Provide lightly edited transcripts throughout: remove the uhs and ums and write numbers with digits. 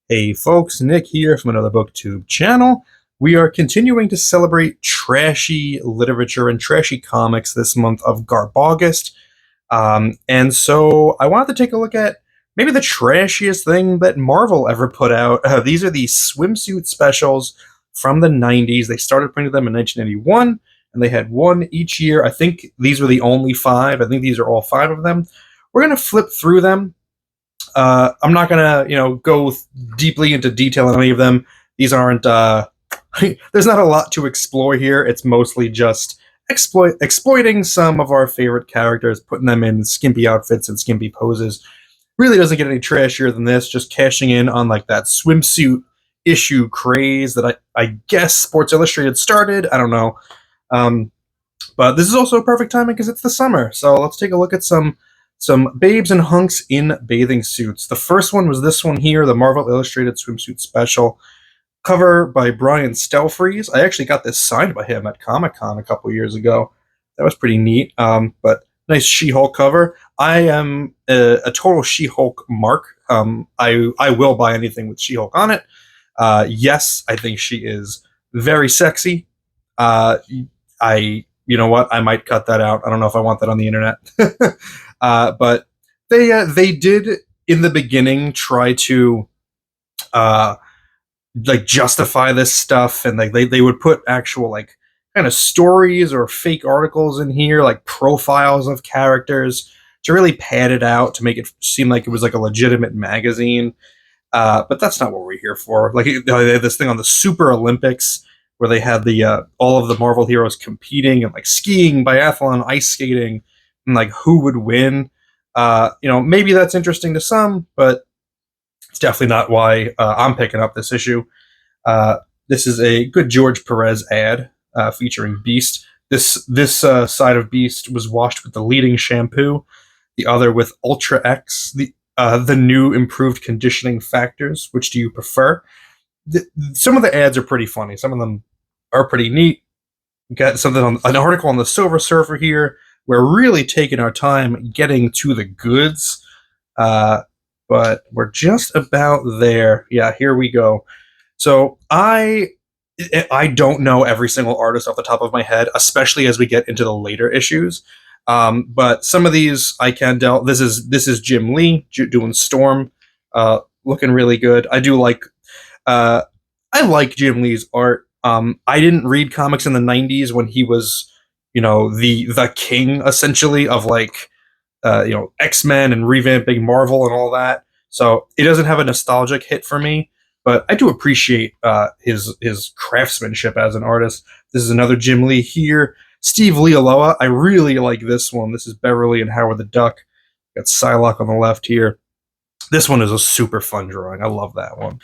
Hey folks, Nick here from Another BookTube channel. We are continuing to celebrate trashy literature and trashy comics this month of Garb August. And so I wanted to take a look at maybe the trashiest thing that Marvel ever put out. These are the swimsuit specials from the 90s. They started printing them in 1981, and they had one each year. I think these were the only five. I think these are all five of them. We're going to flip through them. I'm not gonna, go deeply into detail on any of them. These aren't. There's not a lot to explore here. It's mostly just exploiting some of our favorite characters, putting them in skimpy outfits and skimpy poses. Really doesn't get any trashier than this. Just cashing in on like that swimsuit issue craze that I guess Sports Illustrated started. I don't know. But this is also perfect timing because it's the summer. So let's take a look at some babes and hunks in bathing suits. The first one was this one here, the Marvel Illustrated Swimsuit Special. Cover by Brian Stelfreeze. I actually got this signed by him at Comic-Con a couple years ago. That was pretty neat. But nice She-Hulk cover. I am a total She-Hulk mark. I will buy anything with She-Hulk on it. Yes, I think she is very sexy. You know what? I might cut that out. I don't know if I want that on the internet. But they did in the beginning try to justify this stuff, and they would put actual kind of stories or fake articles in here, like profiles of characters, to really pad it out to make it seem like it was like a legitimate magazine. But that's not what we're here for. They had this thing on the Super Olympics where they had the all of the Marvel heroes competing and skiing, biathlon, ice skating, and who would win. Maybe that's interesting to some, but it's definitely not why I'm picking up this issue. This is a good George Perez ad featuring Beast. This side of Beast was washed with the leading shampoo, the other with Ultra X, the new improved conditioning factors. Which do you prefer? Some of the ads are pretty funny. Some of them are pretty neat. Got something on an article on the Silver Surfer here. We're really taking our time getting to the goods, but we're just about there. Yeah, here we go. So I don't know every single artist off the top of my head, especially as we get into the later issues. But some of these I can tell. This is Jim Lee doing Storm, looking really good. I do like. I like Jim Lee's art. I didn't read comics in the 90s when he was, the king essentially of X-Men and revamping Marvel and all that. So it doesn't have a nostalgic hit for me, but I do appreciate his craftsmanship as an artist. This is another Jim Lee here. Steve Lealoa, I really like this one. This is Beverly and Howard the Duck. Got Psylocke on the left here. This one is a super fun drawing. I love that one.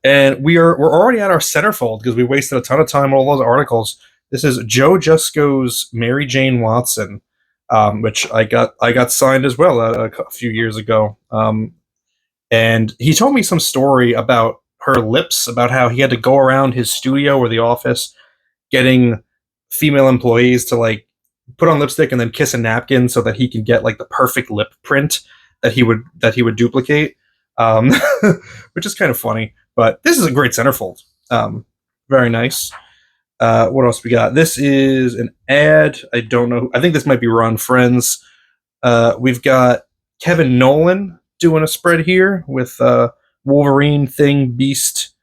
And we're already at our centerfold because we wasted a ton of time on all those articles. This is Joe Jusko's Mary Jane Watson, which I got signed as well a few years ago. And he told me some story about her lips, about how he had to go around his studio or the office getting female employees to put on lipstick and then kiss a napkin so that he can get the perfect lip print that he would duplicate. Which is kind of funny, but this is a great centerfold. Very nice. What else we got? This is an ad. I don't know. I think this might be Ron Friends. We've got Kevin Nolan doing a spread here with Wolverine, Thing, Beast,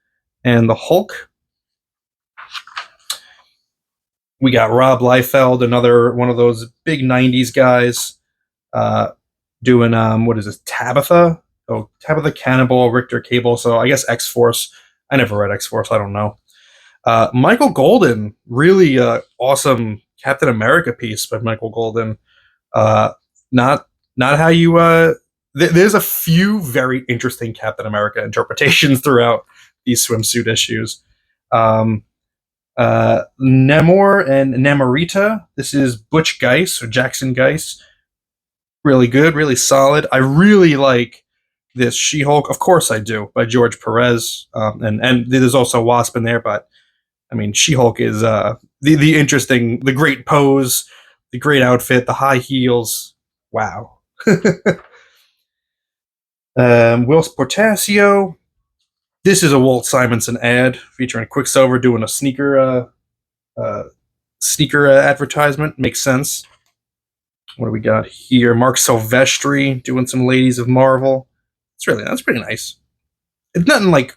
and the Hulk. We got Rob Liefeld, another one of those big 90s guys, doing, what is this, Tabitha? Oh, Tabitha Cannibal, Richter Cable. So I guess X-Force. I never read X-Force. I don't know. Michael Golden, really awesome Captain America piece by Michael Golden. Not how you. There's a few very interesting Captain America interpretations throughout these swimsuit issues. Namor and Namorita. This is Butch Geis or Jackson Geis. Really good, really solid. I really like this She-Hulk. Of course I do, by George Perez. And there's also Wasp in there, but I mean, She-Hulk is the interesting, the great pose, the great outfit, the high heels. Wow. Will Portasio, This is a Walt Simonson ad featuring Quicksilver doing a sneaker advertisement. Makes sense. What do we got here? Mark Silvestri doing some Ladies of Marvel. That's pretty nice. It's nothing like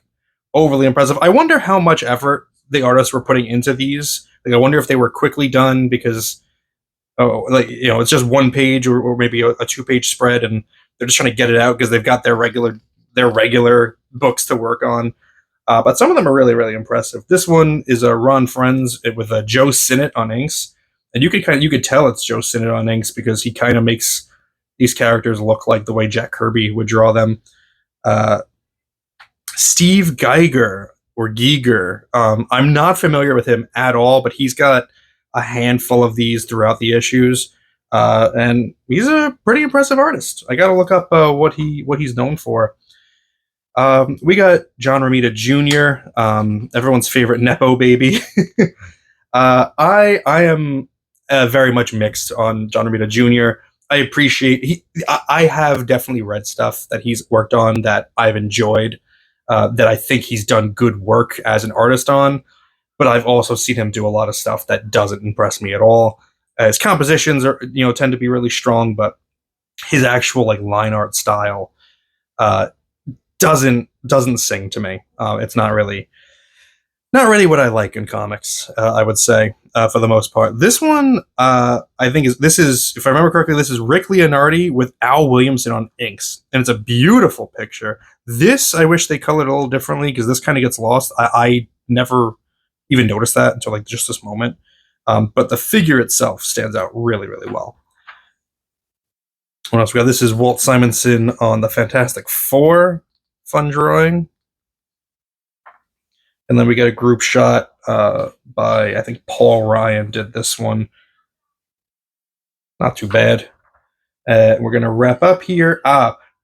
overly impressive. I wonder how much effort the artists were putting into these. Like, I wonder if they were quickly done because it's just one page or maybe a 2-page spread, and they're just trying to get it out because they've got their regular books to work on. But some of them are really, really impressive. This one is a Ron Friends with a Joe Sinnott on inks, and you could tell it's Joe Sinnott on inks because he kind of makes these characters look like the way Jack Kirby would draw them. Uh, Steve Geiger or Giger. I'm not familiar with him at all, but he's got a handful of these throughout the issues, and he's a pretty impressive artist. I got to look up what he's known for. We got John Romita Jr., everyone's favorite nepo baby. I am very much mixed on John Romita Jr. I have definitely read stuff that he's worked on that I've enjoyed, that I think he's done good work as an artist on, but I've also seen him do a lot of stuff that doesn't impress me at all. His compositions tend to be really strong, but his actual like line art style uh, doesn't sing to me. It's not really what I like in comics. I would say for the most part. This one, I think is if I remember correctly, this is Rick Leonardi with Al Williamson on inks, and it's a beautiful picture. This I wish they colored a little differently because this kind of gets lost. I never even noticed that until like just this moment. But the figure itself stands out really, really well. What else we got? This is Walt Simonson on the Fantastic Four fun drawing. And then we get a group shot by, I think Paul Ryan did this one. Not too bad. We're going to wrap up here.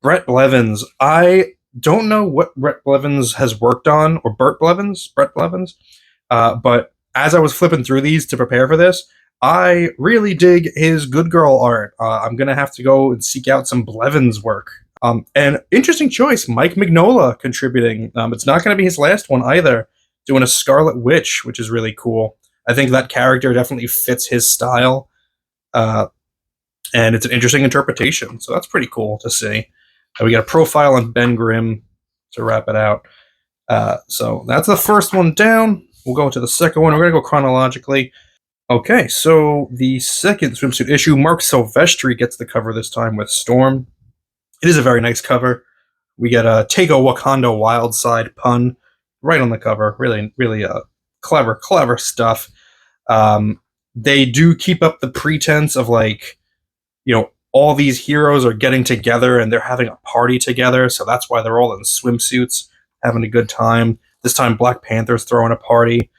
Brett Blevins. I don't know what Brett Blevins has worked on, or Brett Blevins. But as I was flipping through these to prepare for this, I really dig his Good Girl art. I'm going to have to go and seek out some Blevins work. And interesting choice, Mike Mignola contributing. It's not going to be his last one either, doing a Scarlet Witch, which is really cool. I think that character definitely fits his style, and it's an interesting interpretation, so that's pretty cool to see. We got a profile on Ben Grimm to wrap it out. So that's the first one down. We'll go to the second one. We're going to go chronologically. Okay, so the second Swimsuit issue, Mark Silvestri gets the cover this time with Storm. It is a very nice cover. We get a Take a Wakanda Wild Side pun right on the cover. Really, really clever stuff. They do keep up the pretense of all these heroes are getting together and they're having a party together. So that's why they're all in swimsuits, having a good time. This time Black Panther's throwing a party.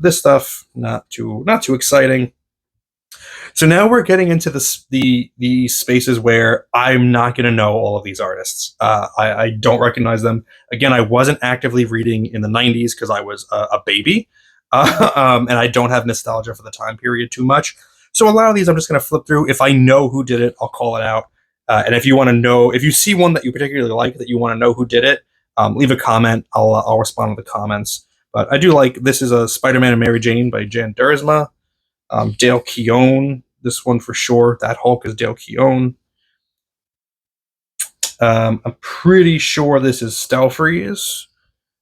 This stuff, not too exciting. So now we're getting into the spaces where I'm not going to know all of these artists. I don't recognize them. Again, I wasn't actively reading in the 90s because I was a baby, and I don't have nostalgia for the time period too much. So a lot of these I'm just going to flip through. If I know who did it, I'll call it out. And if you want to know, if you see one that you particularly like that you want to know who did it, leave a comment. I'll respond to the comments. But I do like, this is a Spider-Man and Mary Jane by Jan Duursema. Dale Keown, this one for sure. That Hulk is Dale Keown. I'm pretty sure this is Stelfreeze.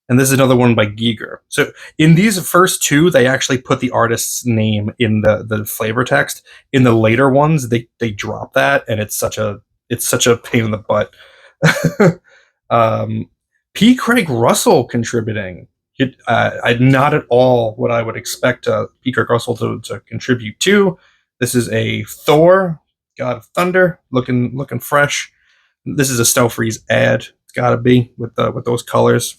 And this is another one by Giger. So in these first two, they actually put the artist's name in the flavor text. In the later ones, they drop that, and it's such a pain in the butt. P. Craig Russell contributing. Not at all what I would expect P. Craig Russell to contribute to. This is a Thor, God of Thunder, looking fresh. This is a Stelfreeze ad. It's got to be with those colors.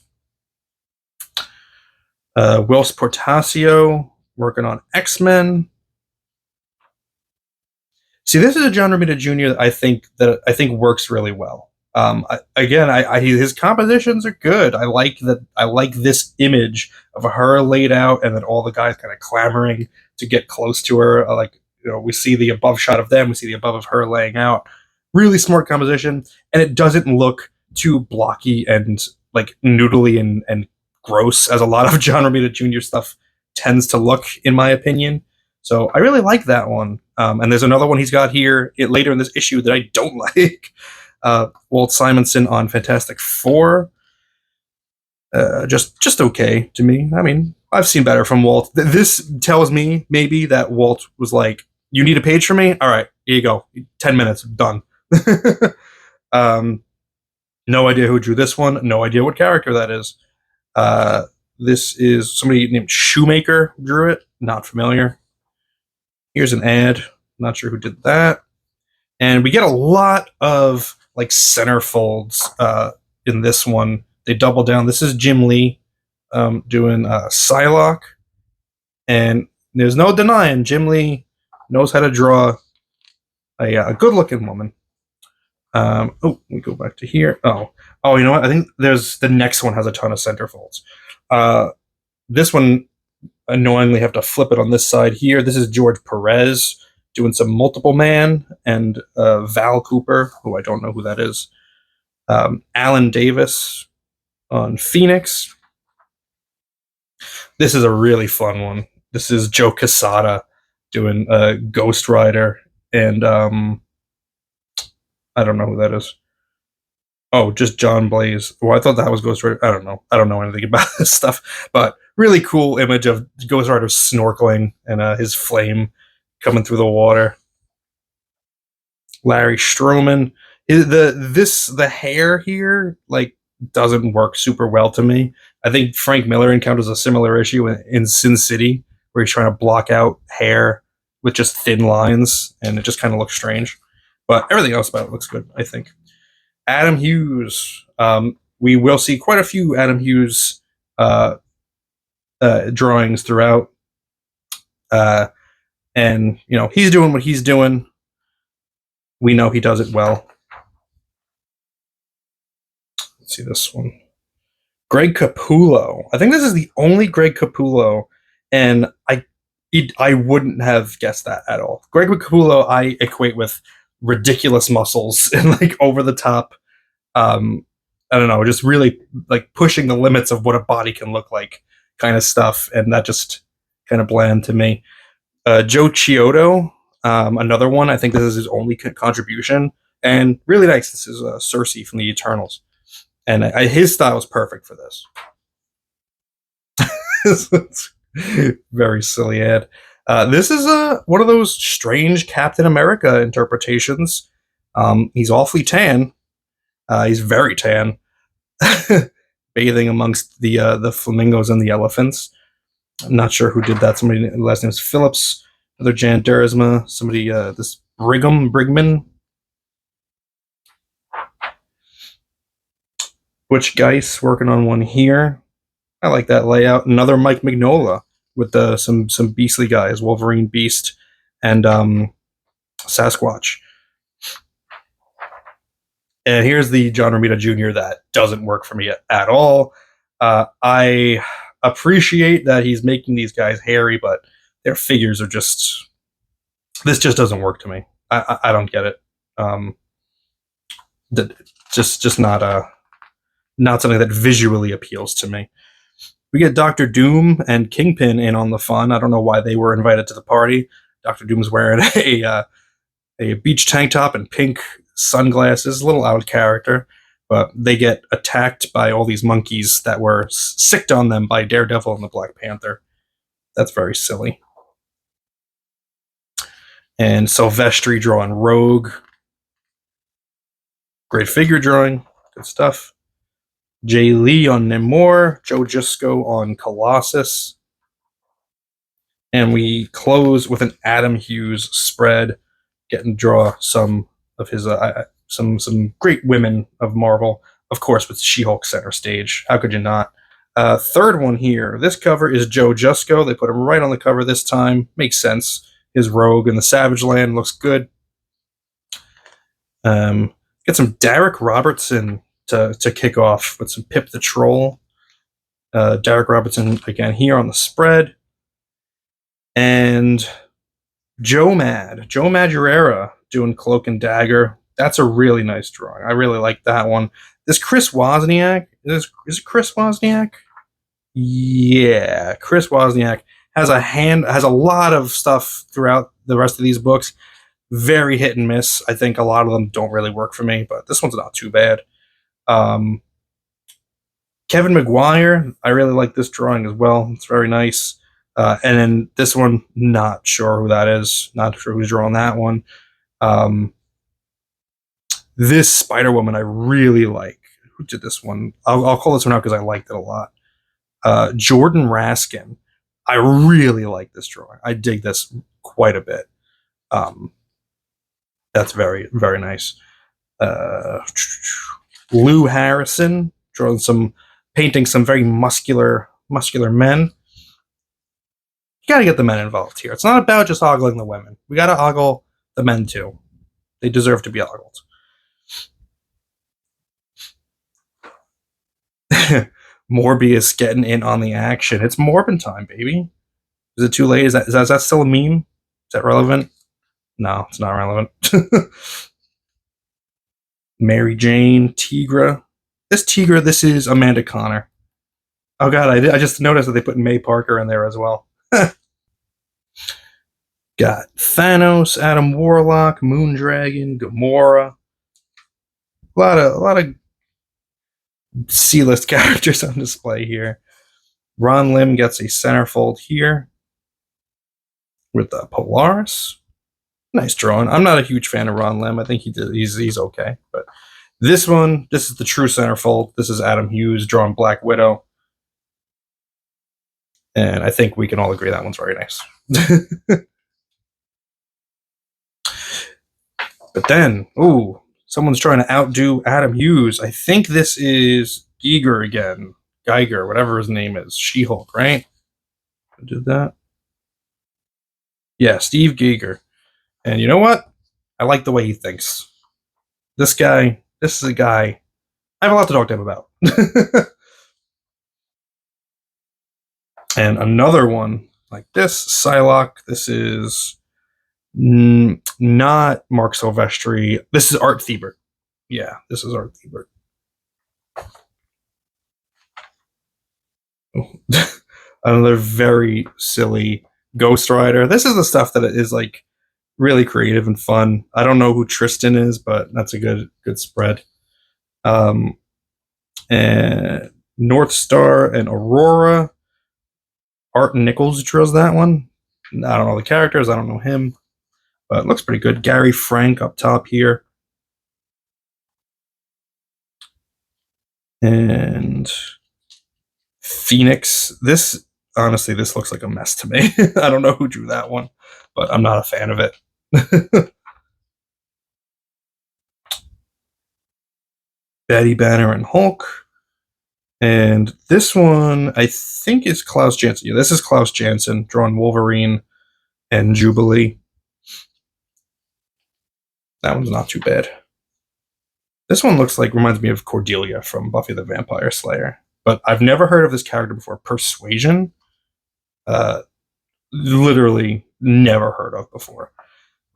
Whilce Portacio working on X-Men. See, this is a John Romita Jr. that I think works really well. His compositions are good. I like that. I like this image of her laid out, and then all the guys kind of clamoring to get close to her. We see the above shot of them. We see the above of her laying out. Really smart composition, and it doesn't look too blocky and like noodly and gross as a lot of John Romita Jr. stuff tends to look, in my opinion. So I really like that one. And there's another one he's got here later in this issue that I don't like. Walt Simonson on Fantastic Four. Just okay to me. I mean, I've seen better from Walt. This tells me maybe that Walt was like, "You need a page for me? All right, here you go. 10 minutes, done." No idea who drew this one. No idea what character that is. This is somebody named Shoemaker drew it. Not familiar. Here's an ad. Not sure who did that. And we get a lot of like centerfolds in this one. They double down. This is Jim Lee doing Psylocke. And there's no denying Jim Lee knows how to draw a good-looking woman. We go back to here. You know what? I think there's the next one has a ton of centerfolds. This one, annoyingly, have to flip it on this side here. This is George Perez doing some Multiple Man, and Val Cooper, who I don't know who that is. Alan Davis on Phoenix. This is a really fun one. This is Joe Quesada doing Ghost Rider, and I don't know who that is. Oh, just John Blaze. Well, I thought that was Ghost Rider. I don't know. I don't know anything about this stuff, but really cool image of Ghost Rider snorkeling and his flame coming through the water. Larry Stroman. The hair here like doesn't work super well to me. I think Frank Miller encounters a similar issue in Sin City, where he's trying to block out hair with just thin lines, and it just kind of looks strange. But everything else about it looks good, I think. Adam Hughes. We will see quite a few Adam Hughes drawings throughout. And, you know, he's doing what he's doing. We know he does it well. Let's see this one. Greg Capullo. I think this is the only Greg Capullo, and I wouldn't have guessed that at all. Greg Capullo I equate with ridiculous muscles and like over the top, I don't know, just really like pushing the limits of what a body can look like kind of stuff, and that just kind of bland to me. Joe Chiodo, another one. I think this is his only contribution, and really nice. This is Cersei from the Eternals, and his style is perfect for this. Very silly ad. This is one of those strange Captain America interpretations. He's awfully tan. He's very tan, bathing amongst the flamingos and the elephants. I'm not sure who did that. Somebody, last name is Phillips. Another Jan Duursma. Somebody, this Brigman. Butch Geis working on one here. I like that layout. Another Mike Mignola with some beastly guys, Wolverine, Beast, and Sasquatch. And here's the John Romita Jr. that doesn't work for me at all. I appreciate that he's making these guys hairy, but their figures are just... This just doesn't work to me. I don't get it. Just not something that visually appeals to me. We get Dr. Doom and Kingpin in on the fun. I don't know why they were invited to the party. Dr. Doom's wearing a beach tank top and pink sunglasses. A little out character, but they get attacked by all these monkeys that were sicked on them by Daredevil and the Black Panther. That's very silly. And Silvestri drawing Rogue. Great figure drawing. Good stuff. Jay Lee on Namor. Joe Jusko on Colossus. And we close with an Adam Hughes spread. Getting to draw some of his some great women of Marvel. Of course, with She-Hulk center stage. How could you not? Third one here. This cover is Joe Jusko. They put him right on the cover this time. Makes sense. His Rogue in the Savage Land looks good. Get some Derek Robertson to kick off with some Pip the Troll. Derek Robertson again here on the spread. And Joe Madureira doing Cloak and Dagger. That's a really nice drawing. I really like that one. This Chris Wozniak, is it Chris Wozniak? Yeah, Chris Wozniak has a lot of stuff throughout the rest of these books. Very hit and miss. I think a lot of them don't really work for me, but this one's not too bad. Um, Kevin McGuire, I really like this drawing as well. It's very nice. And then this one, not sure who that is. Not sure who's drawing that one. This Spider Woman, I really like. Who did this one? I'll call this one out because I liked it a lot. Jordan Raskin. I really like this drawing. I dig this quite a bit. That's very, very nice. Lou Harrison painting some very muscular men. You gotta get the men involved here. It's not about just ogling the women. We gotta ogle the men too. They deserve to be ogled. Morbius getting in on the action. It's Morbin time, baby. Is it too late? Is that still a meme? Is that relevant? No, it's not relevant. Mary Jane, Tigra. This is Amanda Connor. Oh god, I just noticed that they put May Parker in there as well. Got Thanos, Adam Warlock, Moondragon, Gamora. A lot of C-list characters on display here. Ron Lim gets a centerfold here with Polaris. Nice drawing. I'm not a huge fan of Ron Lim. I think he's okay, but this is the true centerfold. This is Adam Hughes drawing Black Widow, and I think we can all agree that one's very nice. But then, someone's trying to outdo Adam Hughes. I think this is Giger again. Geiger, whatever his name is. She-Hulk, right? Who did that? Yeah, Steve Giger. And you know what? I like the way he thinks. This is a guy I have a lot to talk to him about. And another one like this, Psylocke. This is not Mark Silvestri. This is Art Thibert. Yeah, this is Art Thibert. Another very silly Ghost Rider. This is the stuff that is like really creative and fun. I don't know who Tristan is, but that's a good spread. And North Star and Aurora. Art Nichols draws that one. I don't know the characters. I don't know him, but it looks pretty good. Gary Frank up top here. And Phoenix. This looks like a mess to me. I don't know who drew that one, but I'm not a fan of it. Betty Banner and Hulk. And this one, I think, is Klaus Janson. Yeah, this is Klaus Janson drawing Wolverine and Jubilee. That one's not too bad. This one reminds me of Cordelia from Buffy the Vampire Slayer. But I've never heard of this character before. Persuasion. Literally never heard of before.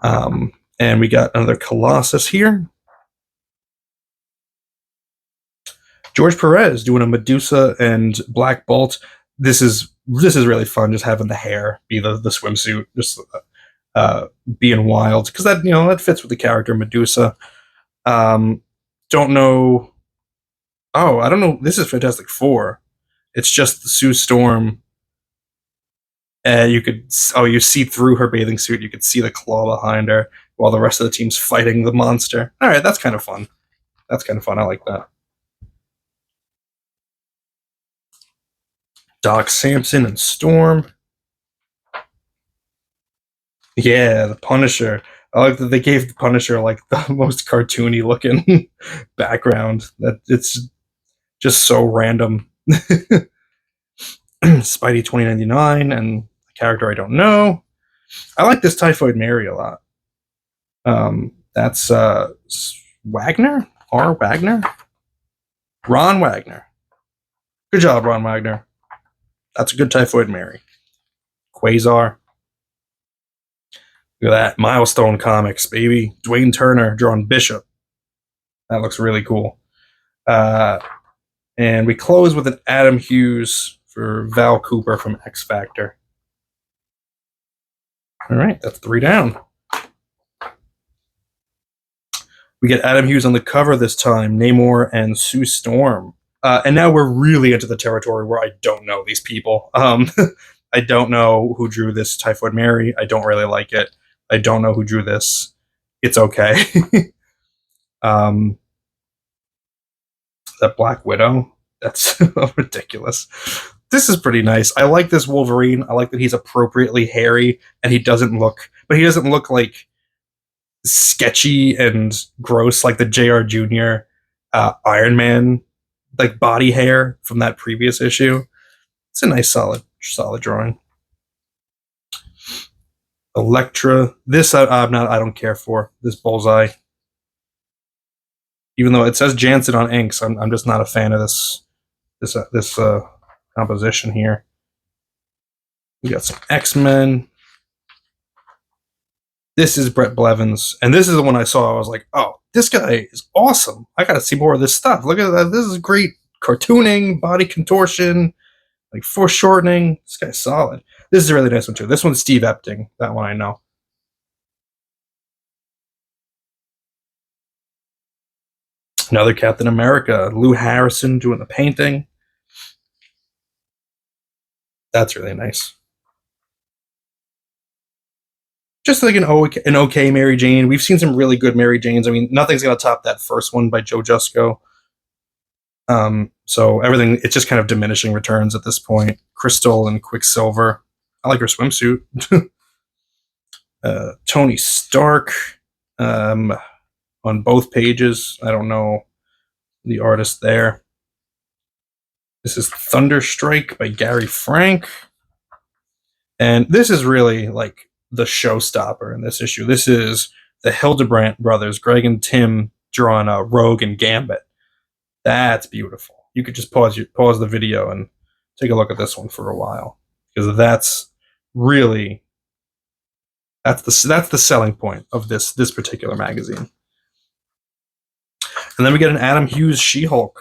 And we got another Colossus here. George Perez doing a Medusa and Black Bolt. This is really fun. Just having the hair be the swimsuit, just being wild because that fits with the character Medusa. Don't know. Oh, I don't know. This is Fantastic Four. It's just the Sue Storm. You see through her bathing suit. You could see the claw behind her while the rest of the team's fighting the monster. All right, that's kind of fun. I like that. Doc Samson and Storm. Yeah, the Punisher. I like that they gave the Punisher like the most cartoony looking background. That it's just so random. Spidey 2099 and a character I don't know. I like this Typhoid Mary a lot. That's Wagner? R. Wagner? Ron Wagner. Good job, Ron Wagner. That's a good Typhoid Mary. Quasar. Look at that. Milestone Comics, baby. Dwayne Turner drawing Bishop. That looks really cool. And we close with an Adam Hughes for Val Cooper from X Factor. All right, that's 3 down. We get Adam Hughes on the cover this time, Namor and Sue Storm. And now we're really into the territory where I don't know these people. I don't know who drew this Typhoid Mary. I don't really like it. I don't know who drew this. It's okay. That Black Widow, that's ridiculous. This is pretty nice. I like this Wolverine. I like that he's appropriately hairy and he doesn't look like sketchy and gross like the JR Jr. Iron Man like body hair from that previous issue. It's a nice solid drawing. Elektra. This I don't care for. This Bullseye. Even though it says Jansen on inks, I'm just not a fan of this composition here. We got some X-Men. This is Brett Blevins, and this is the one I saw. I was like, oh, this guy is awesome. I gotta see more of this stuff. Look at that. This is great cartooning, body contortion, like foreshortening. This guy's solid. This is a really nice one, too. This one's Steve Epting. That one I know. Another Captain America. Lou Harrison doing the painting. That's really nice. Just like an okay Mary Jane. We've seen some really good Mary Janes. I mean, nothing's going to top that first one by Joe Jusko. So everything, it's just kind of diminishing returns at this point. Crystal and Quicksilver. I like her swimsuit. Tony Stark on both pages. I don't know the artist there. This is Thunderstrike by Gary Frank. And this is really like the showstopper in this issue. This is the Hildebrandt brothers, Greg and Tim, drawing Rogue and Gambit. That's beautiful. You could just pause the video and take a look at this one for a while, because that's the selling point of this particular magazine. And then we get an Adam Hughes She-Hulk,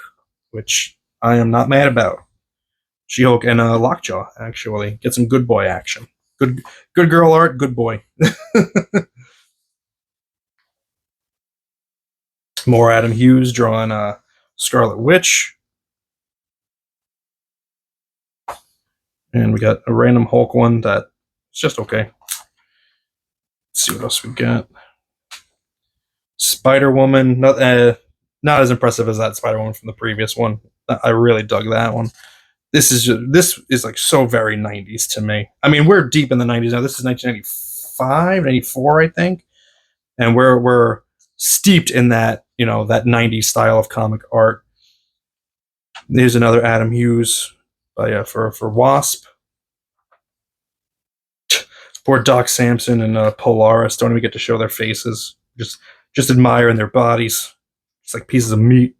which I am not mad about. She-Hulk and Lockjaw, actually. Get some good boy action. Good girl art, good boy. More Adam Hughes drawing Scarlet Witch. And we got a random Hulk one that's just okay. Let's see what else we got. Spider-Woman, not as impressive as that Spider-Woman from the previous one. I really dug that one. This is like so very 90s to me. I mean, we're deep in the 90s now. This is 1995, 94, I think. And we're steeped in that, that 90s style of comic art. There's another Adam Hughes for Wasp. Poor Doc Samson and Polaris don't even get to show their faces. Just admiring their bodies. It's like pieces of meat.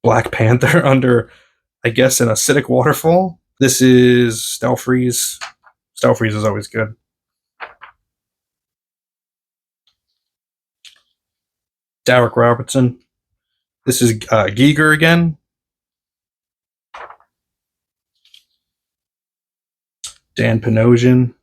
Black Panther under, I guess, an acidic waterfall. This is Stelfreeze. Stelfreeze is always good. Derek Robertson. This is Giger again. Dan Panosian.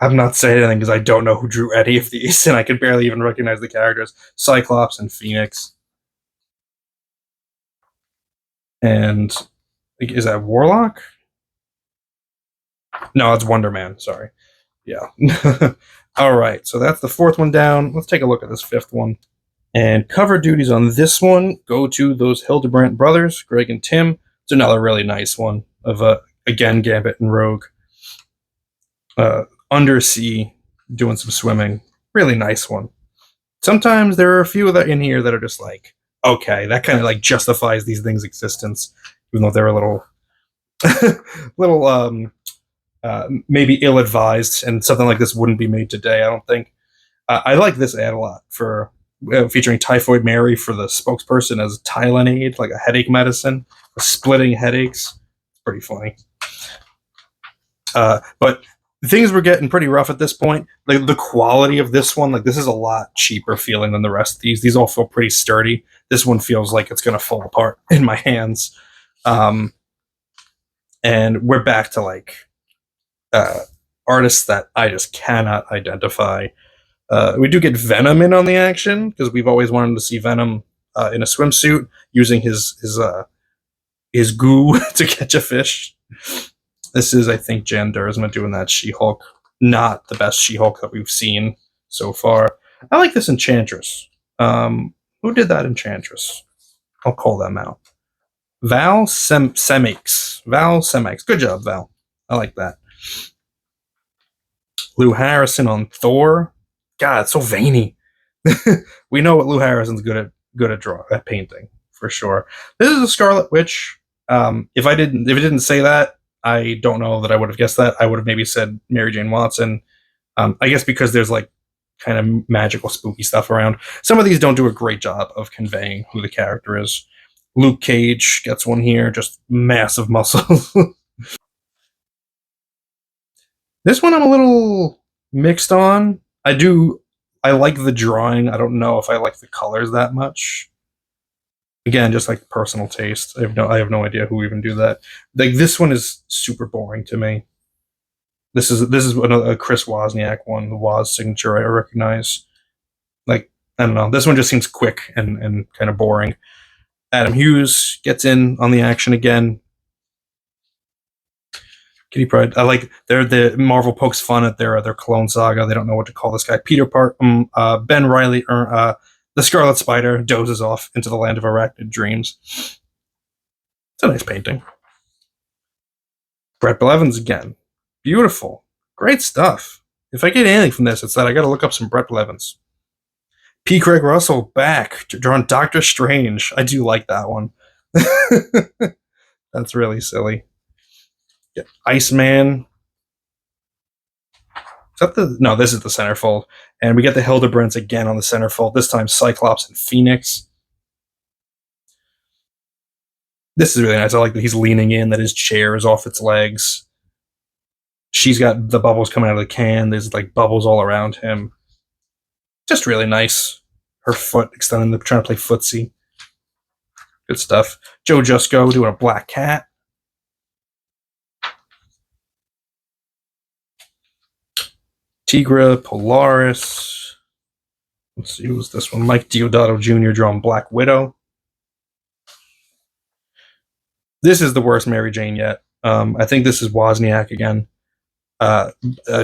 I'm not saying anything because I don't know who drew any of these, and I can barely even recognize the characters. Cyclops and Phoenix. And is that Warlock? No, it's Wonder Man. Sorry. Yeah. All right, so that's the fourth one down. Let's take a look at this fifth one. And cover duties on this one go to those Hildebrandt brothers, Greg and Tim. It's another really nice one of, again, Gambit and Rogue. Undersea, doing some swimming. Really nice one. Sometimes there are a few that in here that are just like, okay, that kind of like justifies these things' existence, even though they're a little, maybe ill-advised, and something like this wouldn't be made today, I don't think. I like this ad a lot for featuring Typhoid Mary for the spokesperson as Tylenade, like a headache medicine, splitting headaches. It's pretty funny. But things were getting pretty rough at this point. Like the quality of this one, like this is a lot cheaper feeling than the rest of these. These all feel pretty sturdy. This one feels like it's gonna fall apart in my hands. And we're back to like artists that I just cannot identify. We do get Venom in on the action because we've always wanted to see Venom in a swimsuit using his goo to catch a fish. This is, I think, Jan Duursma doing that She-Hulk. Not the best She-Hulk that we've seen so far. I like this Enchantress. Who did that Enchantress? I'll call them out. Val Semeix. Val Semeix. Good job, Val. I like that. Lou Harrison on Thor. God, it's so veiny. We know what Lou Harrison's good at painting for sure. This is a Scarlet Witch. If it didn't say that, I don't know that I would have guessed that. I would have maybe said Mary Jane Watson. I guess because there's like kind of magical, spooky stuff around. Some of these don't do a great job of conveying who the character is. Luke Cage gets one here, just massive muscles. This one I'm a little mixed on. I like the drawing. I don't know if I like the colors that much. Again, just like personal taste. I have no idea who even do that. Like this one is super boring to me. This is a Chris Wozniak one, the Woz signature I recognize. Like, I don't know. This one just seems quick and kind of boring. Adam Hughes gets in on the action again. Kitty Pryde. I like the Marvel pokes fun at their Clone Saga. They don't know what to call this guy. Ben Reilly, the Scarlet Spider dozes off into the land of arachnid dreams. It's a nice painting. Brett Blevins again. Beautiful. Great stuff. If I get anything from this, it's that I got to look up some Brett Blevins. P. Craig Russell back, drawing Doctor Strange. I do like that one. That's really silly. Yeah. Iceman. No, this is the centerfold. And we get the Hildebrands again on the centerfold. This time Cyclops and Phoenix. This is really nice. I like that he's leaning in, that his chair is off its legs. She's got the bubbles coming out of the can. There's like bubbles all around him. Just really nice. Her foot extending, trying to play footsie. Good stuff. Joe Jusko doing a Black Cat. Tigra, Polaris. Let's see, who's this one? Mike Deodato Jr. drawing Black Widow. This is the worst Mary Jane yet. I think this is Wozniak again.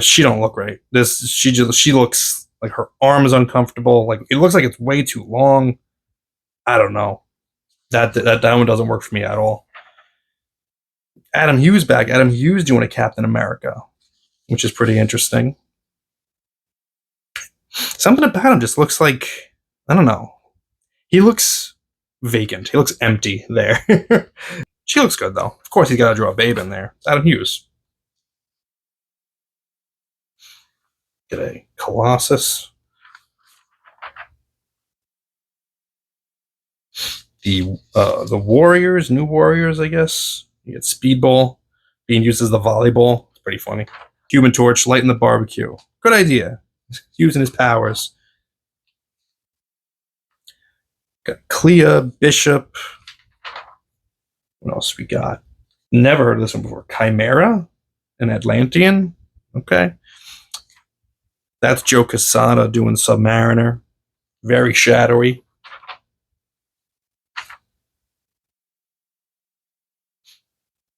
She don't look right. She looks like her arm is uncomfortable. Like it looks like it's way too long. I don't know. That one doesn't work for me at all. Adam Hughes back. Adam Hughes doing a Captain America, which is pretty interesting. Something about him just looks like, I don't know. He looks vacant. He looks empty there. She looks good though. Of course, he's got to draw a babe in there. It's Adam Hughes. Get a Colossus. The Warriors, New Warriors, I guess. You get Speedball being used as the volleyball. It's pretty funny. Human Torch lighting the barbecue. Good idea. Using his powers. Got Clea, Bishop. What else we got? Never heard of this one before. Chimera, an Atlantean. Okay. That's Joe Quesada doing Submariner. Very shadowy.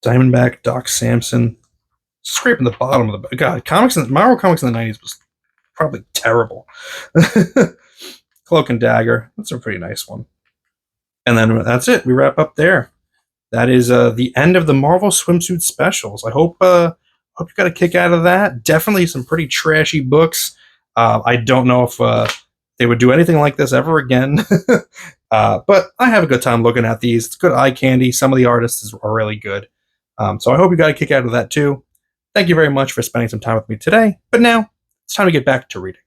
Diamondback, Doc Samson. Scraping the bottom of the... God, Marvel Comics in the 90s was probably terrible. Cloak and Dagger. That's a pretty nice one. And then that's it. We wrap up there. That is the end of the Marvel Swimsuit specials. I hope you got a kick out of that. Definitely some pretty trashy books. I don't know if they would do anything like this ever again. But I have a good time looking at these. It's good eye candy. Some of the artists are really good. So I hope you got a kick out of that too. Thank you very much for spending some time with me today. But now it's time to get back to reading.